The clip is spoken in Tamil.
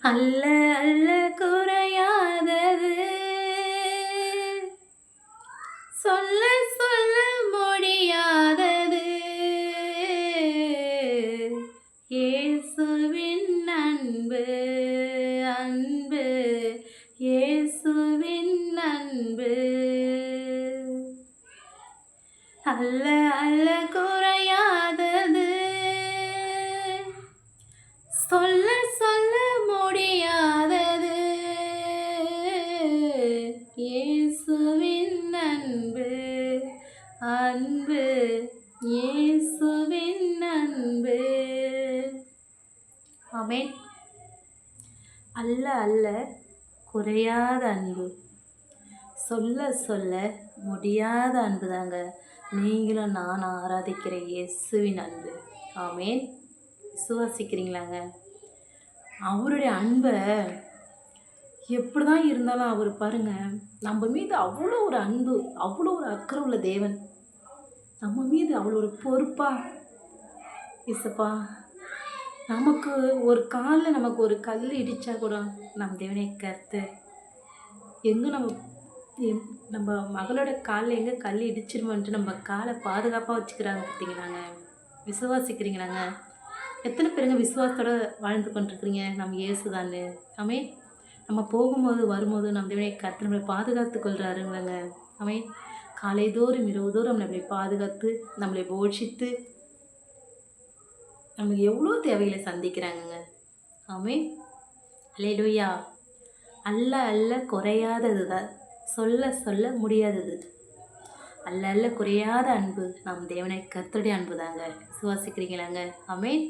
அல்ல அல்ல குறையாதது, சொல்ல சொல்ல முடியாதது, இயேசுவின் அன்பு அன்பு, இயேசுவின் அன்பு. அல்ல அல்ல குறையாதது, சொல்ல சொல்ல முடியாதது, இயேசுவின் அன்பு அன்பு, இயேசுவின் அன்பு. ஆமென். அல்ல அல்ல குறையாத அன்பு, சொல்ல சொல்ல முடியாத அன்பு தாங்க நீங்களும் நான் ஆராதிக்கிற இயேசுவின் அன்பு. ஆமென். விசுவாசிக்கிறீங்களாங்க? அவருடைய அன்பை எப்படி தான் இருந்தாலும் அவர் பாருங்க, நம்ம மீது அவ்வளோ ஒரு அன்பு, அவ்வளோ ஒரு அக்கறை உள்ள தேவன். நம்ம மீது அவ்வளோ ஒரு பொறுப்பா இசப்பா, நமக்கு ஒரு காலில் நமக்கு ஒரு கல் இடித்தா கூட நம்ம தேவனை கருத்து எங்கே நம்ம மகளோட காலில் எங்கே கல் இடிச்சிருமோன்ட்டு நம்ம காலை பாதுகாப்பாக வச்சுக்கிறாங்க. பார்த்தீங்களாங்க? விசுவாசிக்கிறீங்களாங்க? எத்தனை பேருங்க விசுவாசத்தோடு வாழ்ந்து கொண்டிருக்கிறீங்க? நம்ம இயேசுதான்னு. ஆமே. நம்ம போகும்போது வரும்போது நம்ம தேவனை கருத்து நம்மளை பாதுகாத்து கொள்கிறாருங்களங்க. ஆமே. காலை தோறும் இரவு தோறும் நம்மளை பாதுகாத்து நம்மளை போஷித்து நமக்கு எவ்வளோ தேவைகளை சந்திக்கிறாங்கங்க. ஆமே. அல்லேலூயா. அல்ல அல்ல குறையாதது தான், சொல்ல சொல்ல முடியாதது. அல்ல அல்ல குறையாத அன்பு நம் தேவனை கர்த்தருடைய அன்பு தாங்க. விசுவாசிக்கிறீங்களாங்க? ஆமென்.